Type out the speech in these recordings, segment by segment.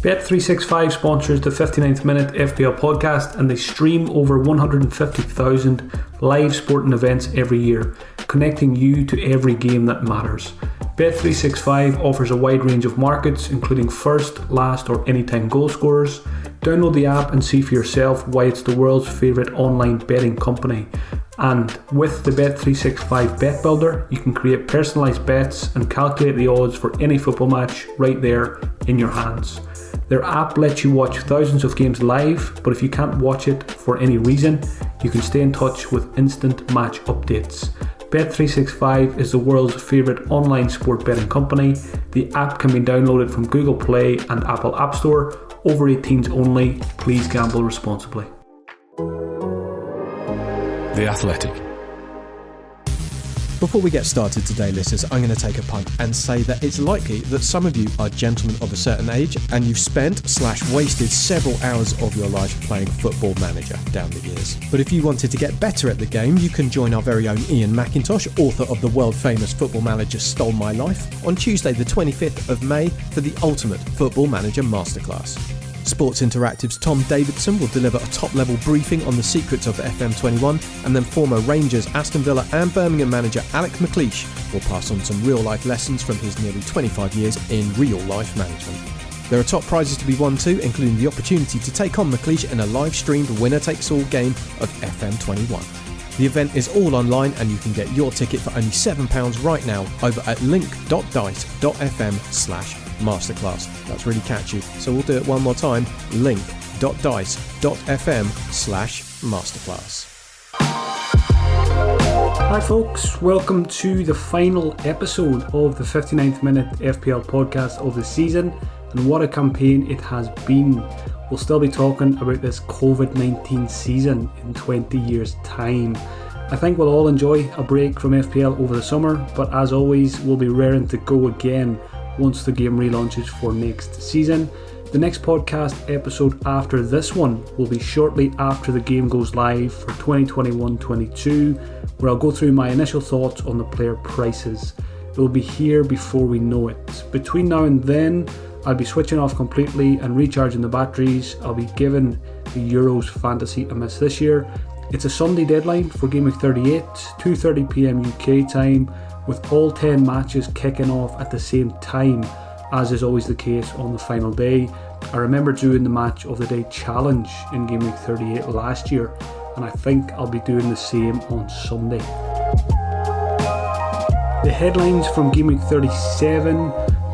Bet365 sponsors the 59th Minute FPL podcast, and they stream over 150,000 live sporting events every year, connecting you to every game that matters. Bet365 offers a wide range of markets, including first, last or anytime goal scorers. Download the app and see for yourself why it's the world's favourite online betting company. And with the Bet365 Bet Builder, you can create personalised bets and calculate the odds for any football match right there in your hands. Their app lets you watch thousands of games live, but if you can't watch it for any reason, you can stay in touch with instant match updates. Bet365 is the world's favourite online sport betting company. The app can be downloaded from Google Play and Apple App Store. Over 18s only. Please gamble responsibly. The Athletic. Before we get started today, listeners, I'm going to take a punt and say that it's likely that some of you are gentlemen of a certain age and you've spent/wasted several hours of your life playing Football Manager down the years. But if you wanted to get better at the game, you can join our very own Ian McIntosh, author of the world-famous Football Manager Stole My Life, on Tuesday the 25th of May for the Ultimate Football Manager Masterclass. Sports Interactive's Tom Davidson will deliver a top-level briefing on the secrets of FM21, and then former Rangers, Aston Villa and Birmingham manager Alec McLeish will pass on some real-life lessons from his nearly 25 years in real-life management. There are top prizes to be won too, including the opportunity to take on McLeish in a live-streamed winner-takes-all game of FM21. The event is all online and you can get your ticket for only £7 right now over at link.dice.fm/masterclass. That's really catchy, so we'll do it one more time, link.dice.fm/masterclass. Hi folks, welcome to the final episode of the 59th Minute FPL podcast of the season, and what a campaign it has been. We'll still be talking about this COVID-19 season in 20 years time. I think we'll all enjoy a break from FPL over the summer, but as always we'll be raring to go again once the game relaunches for next season. The next podcast episode after this one will be shortly after the game goes live for 2021-22, where I'll go through my initial thoughts on the player prices. It will be here before we know it. Between now and then, I'll be switching off completely and recharging the batteries. I'll be giving the Euros fantasy a miss this year. It's a Sunday deadline for Gameweek 38, 2:30pm UK time, with all 10 matches kicking off at the same time, as is always the case on the final day. I remember doing the Match of the Day challenge in Gameweek 38 last year, and I think I'll be doing the same on Sunday. The headlines from Gameweek 37: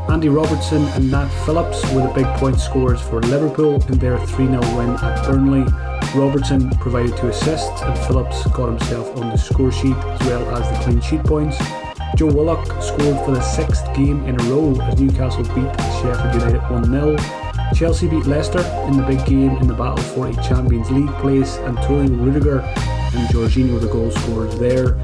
Andy Robertson and Nat Phillips were the big point scorers for Liverpool in their 3-0 win at Burnley. Robertson provided 2 assists and Phillips got himself on the score sheet as well as the clean sheet points. Joe Willock scored for the 6th game in a row as Newcastle beat Sheffield United 1-0. Chelsea beat Leicester in the big game in the battle for a Champions League place, Antonio Rudiger and Jorginho the goal scorers there.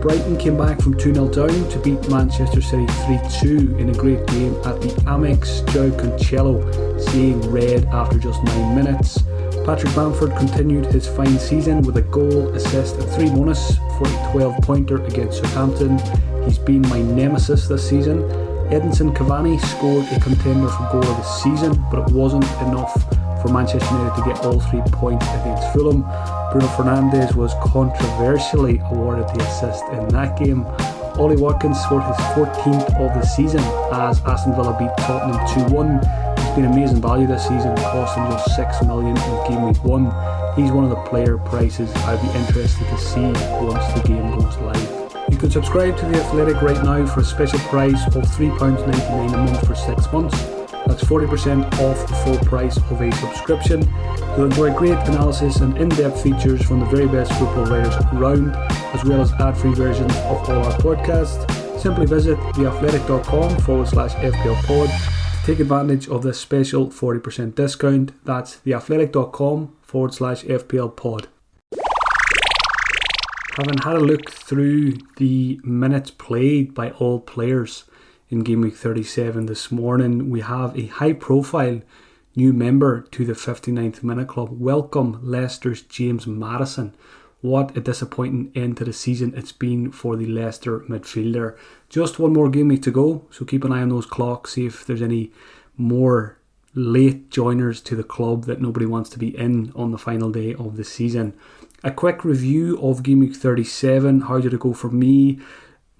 Brighton came back from 2-0 down to beat Manchester City 3-2 in a great game at the Amex. João Cancelo seeing red after just 9 minutes. Patrick Bamford continued his fine season with a goal, assist and 3 bonus for a 12-pointer against Southampton. He's been my nemesis this season. Edinson Cavani scored a contender for goal of the season, but it wasn't enough for Manchester United to get all 3 points against Fulham. Bruno Fernandes was controversially awarded the assist in that game. Ollie Watkins scored his 14th of the season as Aston Villa beat Tottenham 2-1. He's been amazing value this season, costing just $6 million in Game Week 1. He's one of the player prices I'd be interested to see once the game goes live. You can subscribe to The Athletic right now for a special price of £3.99 a month for 6 months. That's 40% off the full price of a subscription. You'll enjoy great analysis and in-depth features from the very best football writers around, as well as ad-free versions of all our podcasts. Simply visit theathletic.com/FPL pod to take advantage of this special 40% discount. That's theathletic.com/FPL pod. Having had a look through the minutes played by all players in Game Week 37 this morning, we have a high-profile new member to the 59th Minute Club. Welcome, Leicester's James Maddison. What a disappointing end to the season it's been for the Leicester midfielder. Just one more game week to go, so keep an eye on those clocks, see if there's any more late joiners to the club that nobody wants to be in on the final day of the season. A quick review of Gameweek 37. How did it go for me?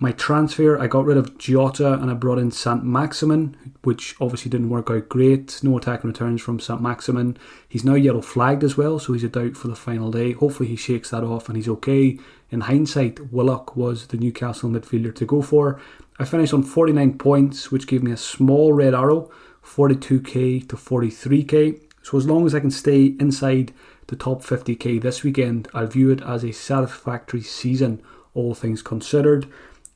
My transfer, I got rid of Jota and I brought in Saint-Maximin, which obviously didn't work out great. No attacking returns from Saint-Maximin. He's now yellow flagged as well, so he's a doubt for the final day. Hopefully he shakes that off and he's okay. In hindsight, Willock was the Newcastle midfielder to go for. I finished on 49 points, which gave me a small red arrow, 42k to 43k. So as long as I can stay inside the top 50k this weekend, I'll view it as a satisfactory season, all things considered.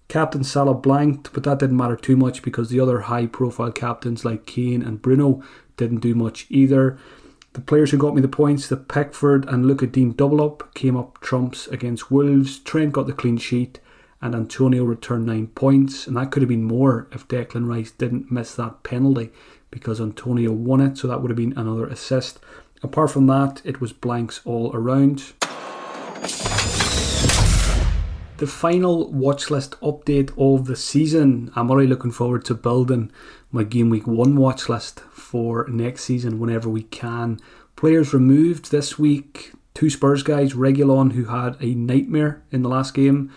Captain Salah blanked, but that didn't matter too much because the other high-profile captains like Kane and Bruno didn't do much either. The players who got me the points, the Pickford and Luka Dean double-up, came up trumps against Wolves. Trent got the clean sheet and Antonio returned 9 points, and that could have been more if Declan Rice didn't miss that penalty because Antonio won it, so that would have been another assist. Apart from that, it was blanks all around. The final Watchlist update of the season. I'm already looking forward to building my Game Week 1 watchlist for next season whenever we can. Players removed this week. 2 Spurs guys, Reguilon, who had a nightmare in the last game,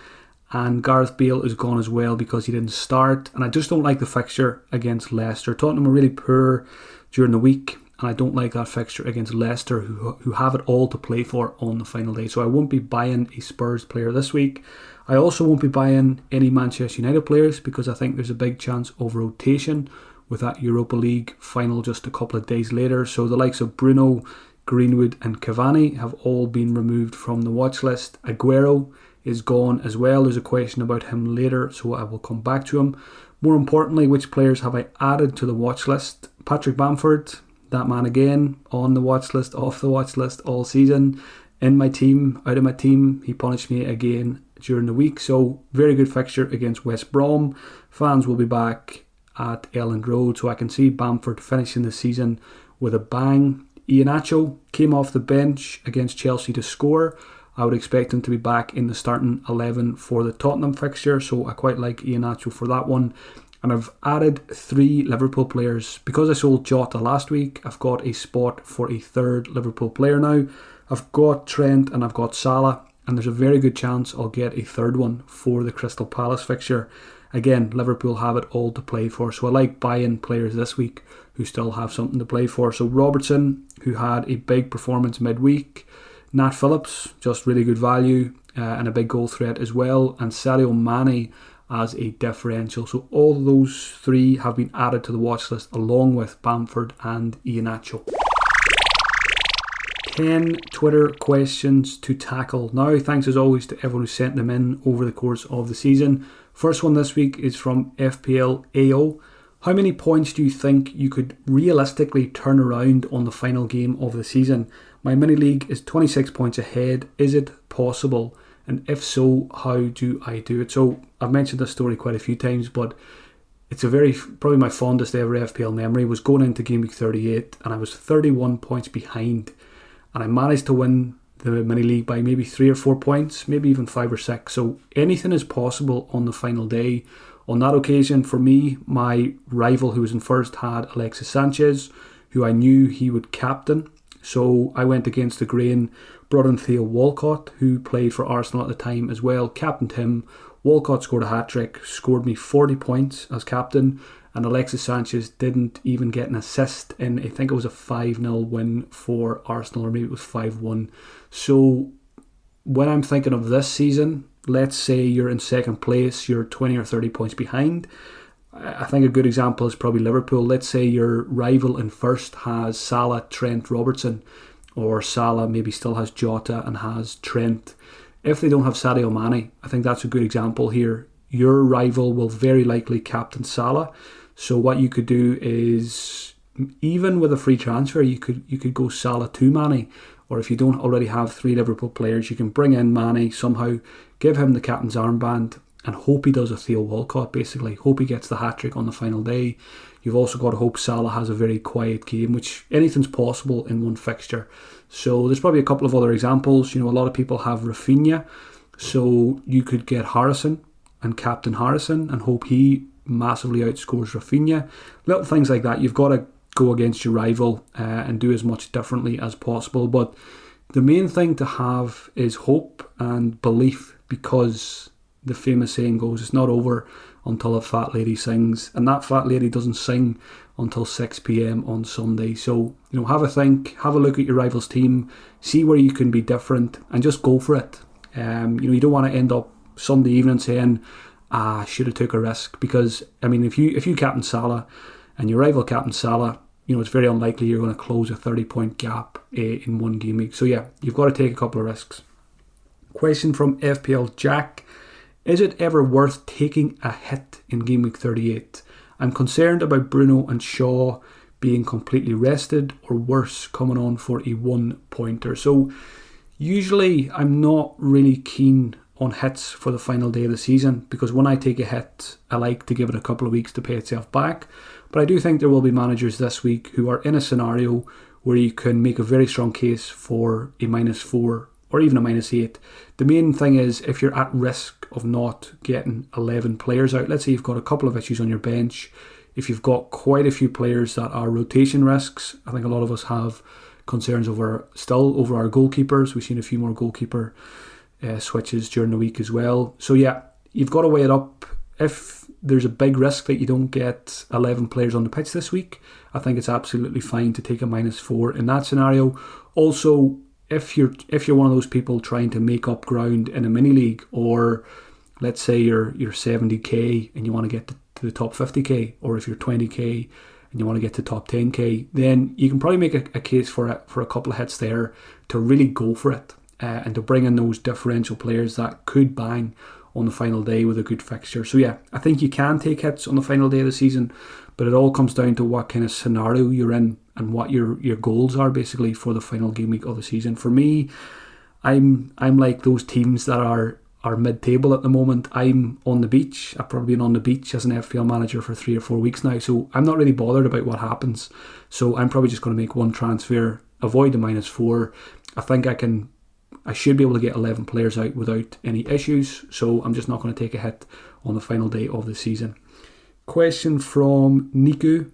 and Gareth Bale is gone as well because he didn't start. And I just don't like the fixture against Leicester. Tottenham are really poor during the week, and I don't like that fixture against Leicester, who have it all to play for on the final day. So I won't be buying a Spurs player this week. I also won't be buying any Manchester United players because I think there's a big chance of rotation with that Europa League final just a couple of days later. So the likes of Bruno, Greenwood and Cavani have all been removed from the watch list. Aguero is gone as well. There's a question about him later, so I will come back to him. More importantly, which players have I added to the watch list? Patrick Bamford, that man again, on the watch list, off the watch list all season. In my team, out of my team, he punished me again during the week. So very good fixture against West Brom. Fans will be back at Elland Road, so I can see Bamford finishing the season with a bang. Iheanacho came off the bench against Chelsea to score. I would expect him to be back in the starting 11 for the Tottenham fixture, so I quite like Iheanacho for that one. And I've added 3 Liverpool players. Because I sold Jota last week, I've got a spot for a third Liverpool player now. I've got Trent and I've got Salah, and there's a very good chance I'll get a third one for the Crystal Palace fixture. Again, Liverpool have it all to play for, so I like buying players this week who still have something to play for. So Robertson, who had a big performance midweek. Nat Phillips, just really good value and a big goal threat as well. And Sadio Mane as a differential. So all of those 3 have been added to the watch list along with Bamford and Iheanacho. 10 Twitter questions to tackle now. Thanks as always to everyone who sent them in over the course of the season. First one this week is from FPL AO. How many points do you think you could realistically turn around on the final game of the season? My mini league is 26 points ahead. Is it possible? And if so, how do I do it? So I've mentioned this story quite a few times, but it's probably my fondest ever FPL memory was going into Game Week 38 and I was 31 points behind. And I managed to win the mini league by maybe 3 or 4 points, maybe even 5 or 6. So anything is possible on the final day. On that occasion, for me, my rival who was in first had Alexis Sanchez, who I knew he would captain. So I went against the grain, brought in Theo Walcott, who played for Arsenal at the time as well, captained him. Walcott scored a hat-trick, scored me 40 points as captain, and Alexis Sanchez didn't even get an assist in, I think it was a 5-0 win for Arsenal, or maybe it was 5-1. So when I'm thinking of this season, let's say you're in second place, you're 20 or 30 points behind. I think a good example is probably Liverpool. Let's say your rival in first has Salah, Trent, Robertson, or Salah maybe still has Jota and has Trent. If they don't have Sadio Mane, I think that's a good example here. Your rival will very likely captain Salah. So what you could do is, even with a free transfer, you could go Salah to Mane. Or if you don't already have 3 Liverpool players, you can bring in Mane somehow, give him the captain's armband, and hope he does a Theo Walcott, basically. Hope he gets the hat-trick on the final day. You've also got to hope Salah has a very quiet game, which anything's possible in one fixture. So there's probably a couple of other examples. A lot of people have Rafinha, so you could get Harrison and captain Harrison and hope he massively outscores Rafinha. Little things like that. You've got to go against your rival and do as much differently as possible. But the main thing to have is hope and belief, because the famous saying goes, it's not over until a fat lady sings, and that fat lady doesn't sing until 6 p.m. on Sunday. So, have a think, have a look at your rival's team, see where you can be different, and just go for it. You don't want to end up Sunday evening saying, I should have took a risk, because if you captain Salah and your rival captain Salah, it's very unlikely you're going to close a 30-point gap in one game week. So yeah, you've got to take a couple of risks. Question from FPL Jack: is it ever worth taking a hit in game week 38? I'm concerned about Bruno and Shaw being completely rested, or worse, coming on for a 1-pointer. So usually I'm not really keen on hits for the final day of the season, because when I take a hit, I like to give it a couple of weeks to pay itself back. But I do think there will be managers this week who are in a scenario where you can make a very strong case for a -4 or even a -8. The main thing is, if you're at risk of not getting 11 players out, let's say you've got a couple of issues on your bench, if you've got quite a few players that are rotation risks, I think a lot of us have concerns over our goalkeepers. We've seen a few more goalkeeper switches during the week as well. So yeah, you've got to weigh it up. If there's a big risk that you don't get 11 players on the pitch this week, I think it's absolutely fine to take a -4 in that scenario. Also, if you're one of those people trying to make up ground in a mini league, or let's say you're 70k and you want to get to the top 50k, or if you're 20k and you want to get to top 10k, then you can probably make a case for a couple of hits there to really go for it. And to bring in those differential players that could bang on the final day with a good fixture. So yeah, I think you can take hits on the final day of the season, but it all comes down to what kind of scenario you're in and what your goals are basically for the final game week of the season. For me, I'm like those teams that are mid-table at the moment. I'm on the beach. I've probably been on the beach as an FPL manager for 3 or 4 weeks now, so I'm not really bothered about what happens. So I'm probably just going to make one transfer, avoid the -4. I think I should be able to get 11 players out without any issues, so I'm just not going to take a hit on the final day of the season. Question from Niku: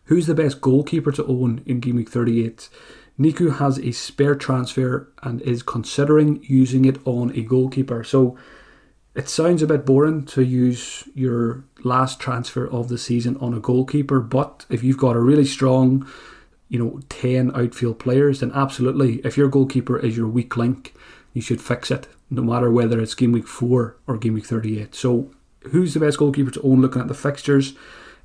who's the best goalkeeper to own in Game Week 38? Niku has a spare transfer and is considering using it on a goalkeeper. So it sounds a bit boring to use your last transfer of the season on a goalkeeper, but if you've got a really strong 10 outfield players, then absolutely, if your goalkeeper is your weak link, you should fix it, no matter whether it's game week 4 or game week 38. So who's the best goalkeeper to own looking at the fixtures?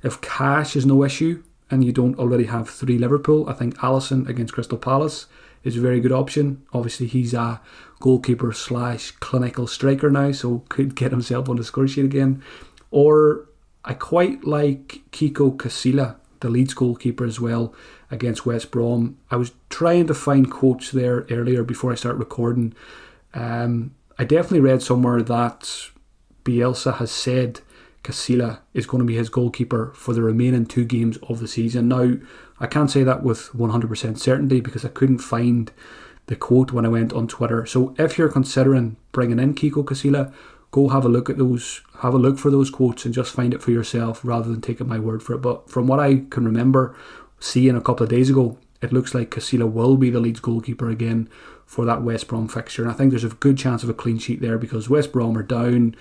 If cash is no issue and you don't already have 3 Liverpool, I think Alisson against Crystal Palace is a very good option. Obviously he's a goalkeeper / clinical striker now, so could get himself on the score sheet again. Or I quite like Kiko Casilla, the Leeds goalkeeper, as well, against West Brom. I was trying to find quotes there earlier before I start recording. I definitely read somewhere that Bielsa has said Casilla is going to be his goalkeeper for the remaining 2 games of the season. Now, I can't say that with 100% certainty because I couldn't find the quote when I went on Twitter. So if you're considering bringing in Kiko Casilla, go have a look at those, have a look for those quotes and just find it for yourself rather than taking my word for it. But from what I can remember seeing a couple of days ago, it looks like Casilla will be the Leeds goalkeeper again for that West Brom fixture. And I think there's a good chance of a clean sheet there because West Brom are down.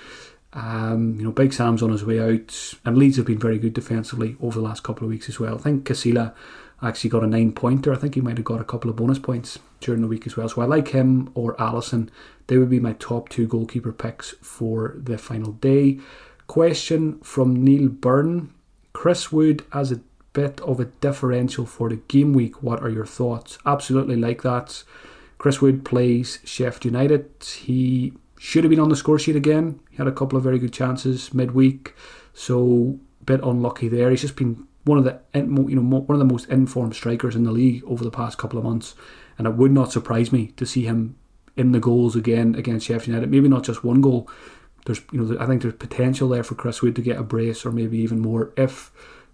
Big Sam's on his way out, and Leeds have been very good defensively over the last couple of weeks as well. I think Casilla actually got a 9-pointer. I think he might have got a couple of bonus points during the week as well. So I like him or Alisson. They would be my top 2 goalkeeper picks for the final day. Question from Neil Byrne: Chris Wood as a bit of a differential for the game week. What are your thoughts? Absolutely like that. Chris Wood plays Sheffield United. He should have been on the score sheet again. He had a couple of very good chances midweek, so a bit unlucky there. He's just been one of the most informed strikers in the league over the past couple of months, and it would not surprise me to see him in the goals again against Sheffield United. Maybe not just one goal. I think there's potential there for Chris Wood to get a brace or maybe even more if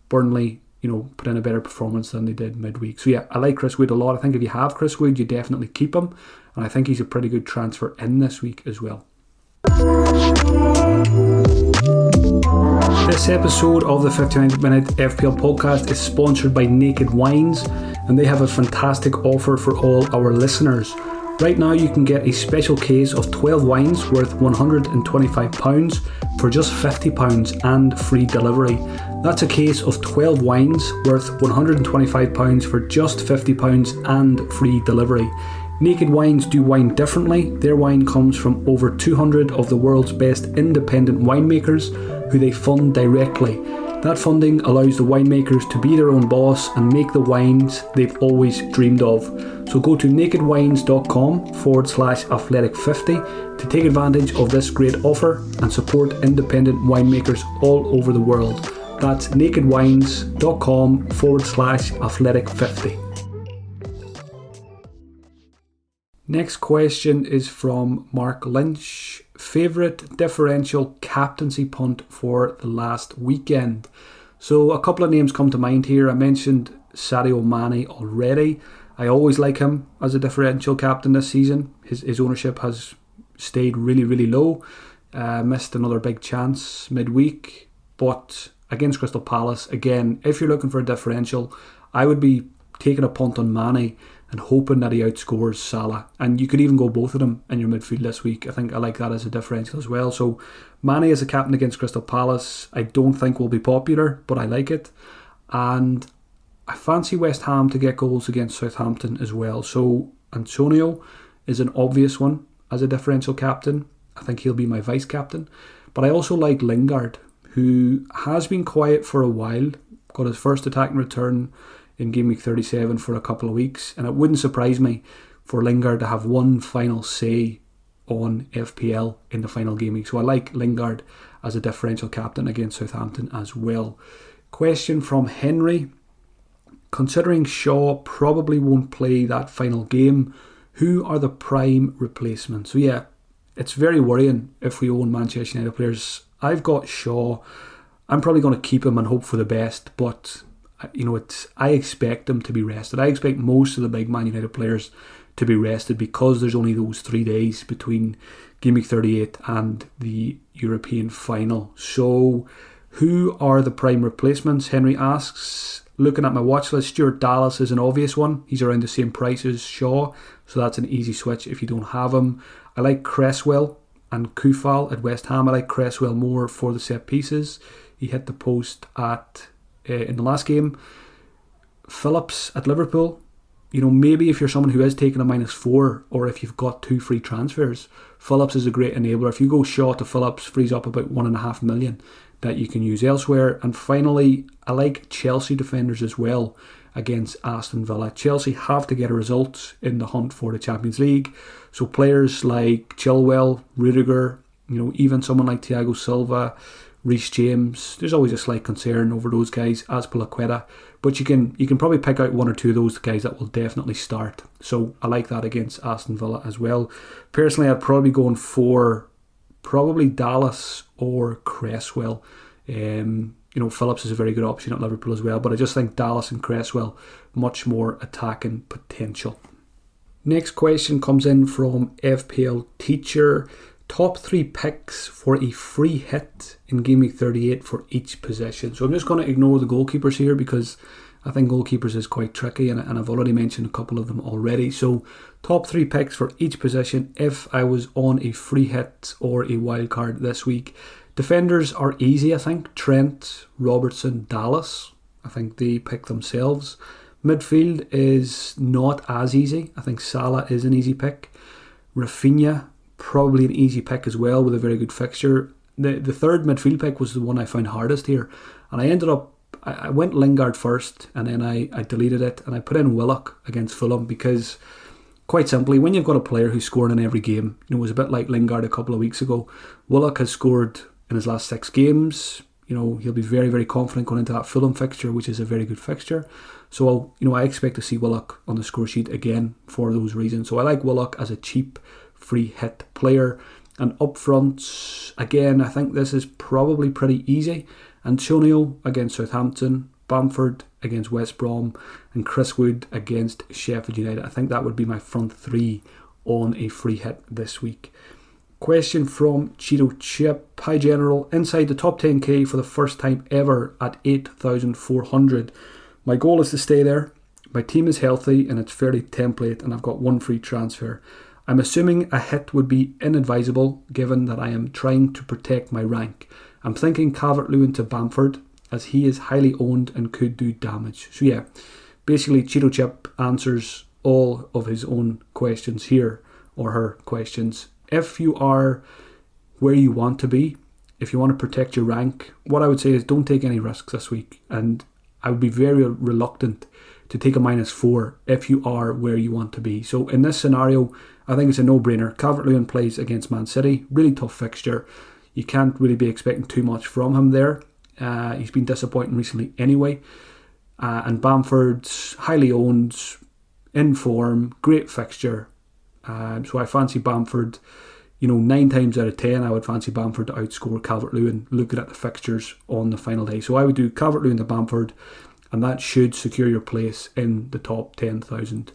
Burnley put in a better performance than they did midweek. So yeah, I like Chris Wood a lot. I think if you have Chris Wood, you definitely keep him, and I think he's a pretty good transfer in this week as well. This This episode of the 59 Minute FPL podcast is sponsored by Naked Wines, and they have a fantastic offer for all our listeners. Right now you can get a special case of 12 wines worth £125 for just £50 and free delivery. That's a case of 12 wines worth £125 for just £50 and free delivery. Naked Wines do wine differently. Their wine comes from over 200 of the world's best independent winemakers who they fund directly. That funding allows the winemakers to be their own boss and make the wines they've always dreamed of. So go to nakedwines.com/athletic50 to take advantage of this great offer and support independent winemakers all over the world. That's nakedwines.com/athletic50. Next question is from Mark Lynch. Favourite differential captaincy punt for the last weekend? So a couple of names come to mind here. I mentioned Sadio Mane already. I always like him as a differential captain this season. His ownership has stayed really, really low. Missed another big chance midweek. But against Crystal Palace, again, if you're looking for a differential, I would be taking a punt on Mane and hoping that he outscores Salah. And you could even go both of them in your midfield this week. I think I like that as a differential as well. So Mane as a captain against Crystal Palace, I don't think will be popular, but I like it. And I fancy West Ham to get goals against Southampton as well. So Antonio is an obvious one as a differential captain. I think he'll be my vice captain. But I also like Lingard, who has been quiet for a while. Got his first attacking return in Gameweek 37 for a couple of weeks, and it wouldn't surprise me for Lingard to have one final say on FPL in the final game week. So I like Lingard as a differential captain against Southampton as well. Question from Henry. Considering Shaw probably won't play that final game, who are the prime replacements? So yeah, it's very worrying if we own Manchester United players. I've got Shaw. I'm probably going to keep him and hope for the best, but I expect them to be rested. I expect most of the big Man United players to be rested because there's only those 3 days between Game Week 38 and the European final. So, who are the prime replacements? Henry asks. Looking at my watch list, Stuart Dallas is an obvious one. He's around the same price as Shaw, so that's an easy switch if you don't have him. I like Cresswell and Kufal at West Ham. I like Cresswell more for the set pieces. He hit the post in the last game. Phillips at Liverpool, maybe if you're someone who is taking a -4 or if you've got 2 free transfers, Phillips is a great enabler. If you go Shaw to Phillips, frees up about 1.5 million that you can use elsewhere. And finally, I like Chelsea defenders as well against Aston Villa. Chelsea have to get a result in the hunt for the Champions League. So players like Chilwell, Rudiger, even someone like Thiago Silva, Reece James, there's always a slight concern over those guys, Azpilicueta, but you can probably pick out 1 or 2 of those guys that will definitely start. So I like that against Aston Villa as well. Personally, I'd probably be going for probably Dallas or Cresswell. Phillips is a very good option at Liverpool as well, but I just think Dallas and Cresswell much more attacking potential. Next question comes in from FPL Teacher. Top 3 picks for a free hit in Game Week 38 for each position. So I'm just going to ignore the goalkeepers here because I think goalkeepers is quite tricky and I've already mentioned a couple of them already. So top 3 picks for each position if I was on a free hit or a wild card this week. Defenders are easy, I think. Trent, Robertson, Dallas. I think they pick themselves. Midfield is not as easy. I think Salah is an easy pick. Rafinha, probably an easy pick as well with a very good fixture. The third midfield pick was the one I found hardest here, and I went Lingard first and then I deleted it and I put in Willock against Fulham because quite simply when you've got a player who's scoring in every game, it was a bit like Lingard a couple of weeks ago. Willock has scored in his last 6 games. He'll be very, very confident going into that Fulham fixture, which is a very good fixture. So I expect to see Willock on the score sheet again for those reasons. So I like Willock as a cheap free hit player. And up front, again, I think this is probably pretty easy. Antonio against Southampton, Bamford against West Brom, and Chris Wood against Sheffield United. I think that would be my front 3 on a free hit this week. Question from Cheeto Chip. Hi General, inside the top 10k for the first time ever at 8,400. My goal is to stay there. My team is healthy and it's fairly template and I've got one free transfer. I'm assuming a hit would be inadvisable given that I am trying to protect my rank. I'm thinking Calvert-Lewin to Bamford as he is highly owned and could do damage. So yeah, basically Cheeto Chip answers all of his own questions here, or her questions. If you are where you want to be, if you want to protect your rank, what I would say is don't take any risks this week. And I would be very reluctant to take a -4 if you are where you want to be. So in this scenario, I think it's a no-brainer. Calvert-Lewin plays against Man City. Really tough fixture. You can't really be expecting too much from him there. He's been disappointing recently anyway. And Bamford's highly owned, in form, great fixture. So I fancy Bamford. 9 times out of 10, I would fancy Bamford to outscore Calvert-Lewin looking at the fixtures on the final day. So I would do Calvert-Lewin to Bamford, and that should secure your place in the top 10,000.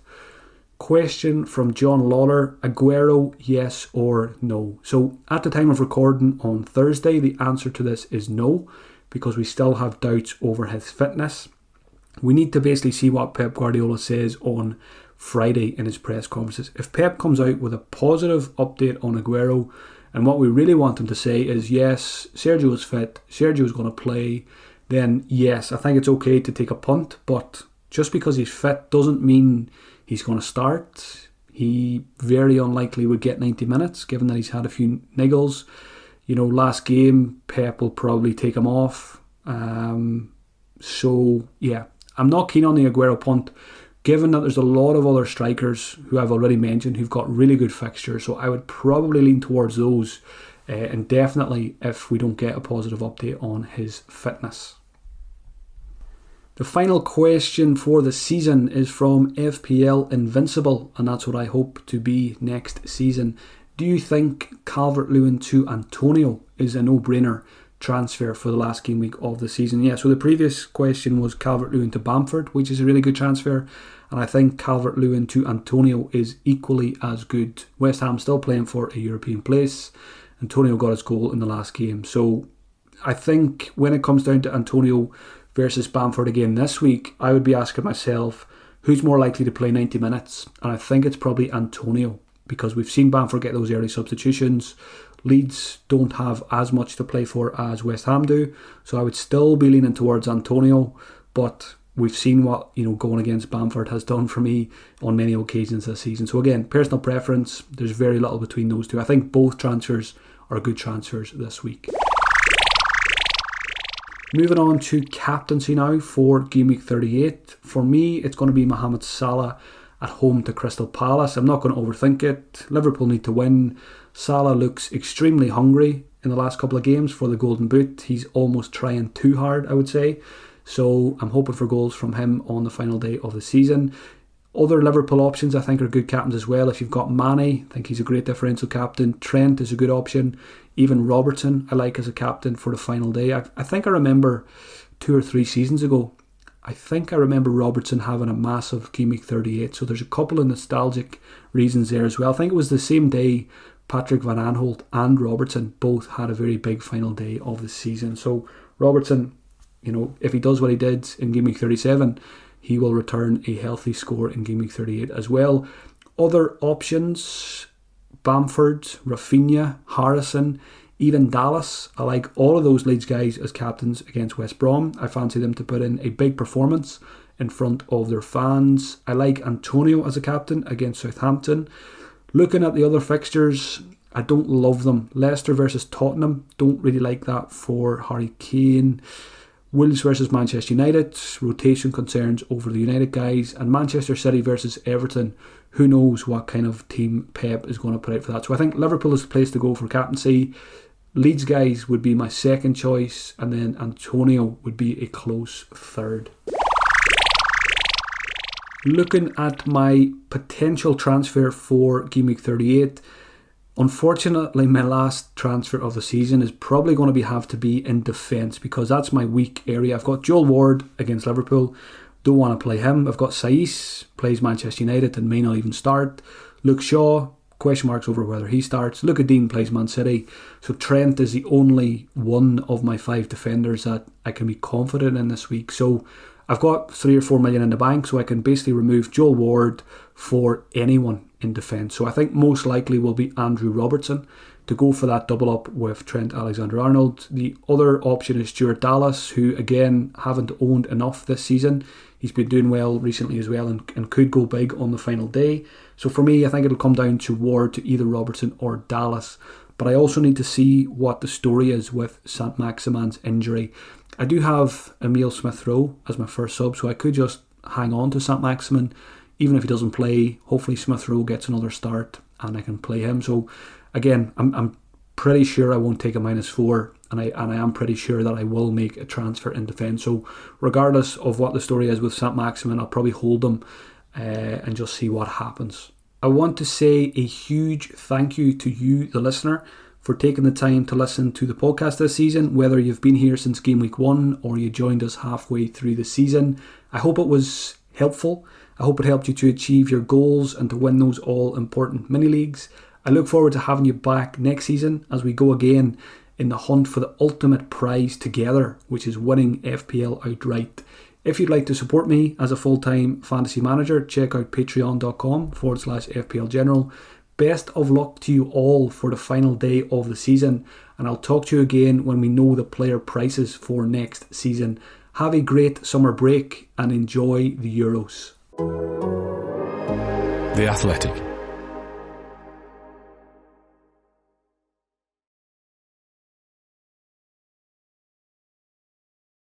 Question from John Lawler. Aguero, yes or no? So at the time of recording on Thursday, the answer to this is no, because we still have doubts over his fitness. We need to basically see what Pep Guardiola says on Friday in his press conferences. If Pep comes out with a positive update on Aguero, and what we really want him to say is, yes, Sergio is fit, Sergio is going to play, then yes, I think it's okay to take a punt, but just because he's fit doesn't mean he's going to start. He very unlikely would get 90 minutes, given that he's had a few niggles. Last game, Pep will probably take him off. So, yeah, I'm not keen on the Aguero punt, given that there's a lot of other strikers who I've already mentioned who've got really good fixtures. So I would probably lean towards those, and definitely if we don't get a positive update on his fitness. The final question for the season is from FPL Invincible, and that's what I hope to be next season. Do you think Calvert-Lewin to Antonio is a no-brainer transfer for the last game week of the season? Yeah, so the previous question was Calvert-Lewin to Bamford, which is a really good transfer, and I think Calvert-Lewin to Antonio is equally as good. West Ham still playing for a European place. Antonio got his goal in the last game, so I think when it comes down to Antonio versus Bamford again this week, I would be asking myself, who's more likely to play 90 minutes? And I think it's probably Antonio, because we've seen Bamford get those early substitutions. Leeds don't have as much to play for as West Ham do, so I would still be leaning towards Antonio, but we've seen what going against Bamford has done for me on many occasions this season. So again, personal preference, there's very little between those two. I think both transfers are good transfers this week. Moving on to captaincy now for Game Week 38. For me, it's going to be Mohamed Salah at home to Crystal Palace. I'm not going to overthink it. Liverpool need to win. Salah looks extremely hungry in the last couple of games for the Golden Boot. He's almost trying too hard, I would say. So I'm hoping for goals from him on the final day of the season. Other Liverpool options I think are good captains as well. If you've got Mane, I think he's a great differential captain. Trent is a good option. Even Robertson I like as a captain for the final day. I think I remember 2 or 3 seasons ago, I think I remember Robertson having a massive Game Week 38. So there's a couple of nostalgic reasons there as well. I think it was the same day Patrick Van Aanholt and Robertson both had a very big final day of the season. So Robertson, if he does what he did in Game Week 37, he will return a healthy score in Game Week 38 as well. Other options, Bamford, Rafinha, Harrison, even Dallas. I like all of those Leeds guys as captains against West Brom. I fancy them to put in a big performance in front of their fans. I like Antonio as a captain against Southampton. Looking at the other fixtures, I don't love them. Leicester versus Tottenham, don't really like that for Harry Kane. Wolves versus Manchester United, rotation concerns over the United guys, and Manchester City versus Everton. Who knows what kind of team Pep is going to put out for that. So I think Liverpool is the place to go for captaincy. Leeds guys would be my second choice, and then Antonio would be a close third. Looking at my potential transfer for Game Week 38, unfortunately, my last transfer of the season is probably going to have to be in defence, because that's my weak area. I've got Joel Ward against Liverpool. Don't want to play him. I've got Saiss, plays Manchester United and may not even start. Luke Shaw, question marks over whether he starts. Luka Dean plays Man City, so Trent is the only one of my 5 defenders that I can be confident in this week. So I've got 3 or 4 million in the bank, so I can basically remove Joel Ward for anyone in defence. So I think most likely will be Andrew Robertson to go for that double up with Trent Alexander-Arnold. The other option is Stuart Dallas, who again haven't owned enough this season. He's been doing well recently as well and could go big on the final day. So for me, I think it'll come down to Ward to either Robertson or Dallas. But I also need to see what the story is with Saint-Maximin's injury. I do have Emile Smith-Rowe as my first sub, so I could just hang on to Saint-Maximin. Even if he doesn't play, hopefully Smith-Rowe gets another start and I can play him. So again, I'm pretty sure I won't take a -4, and I am pretty sure that I will make a transfer in defence. So regardless of what the story is with Saint-Maximin, I'll probably hold him and just see what happens. I want to say a huge thank you to you, the listener, for taking the time to listen to the podcast this season, whether you've been here since Game Week 1 or you joined us halfway through the season. I hope it was helpful. I hope it helped you to achieve your goals and to win those all-important mini-leagues. I look forward to having you back next season as we go again in the hunt for the ultimate prize together, which is winning FPL outright. If you'd like to support me as a full-time fantasy manager, check out patreon.com/FPL General. Best of luck to you all for the final day of the season, and I'll talk to you again when we know the player prices for next season. Have a great summer break and enjoy the Euros. The Athletic.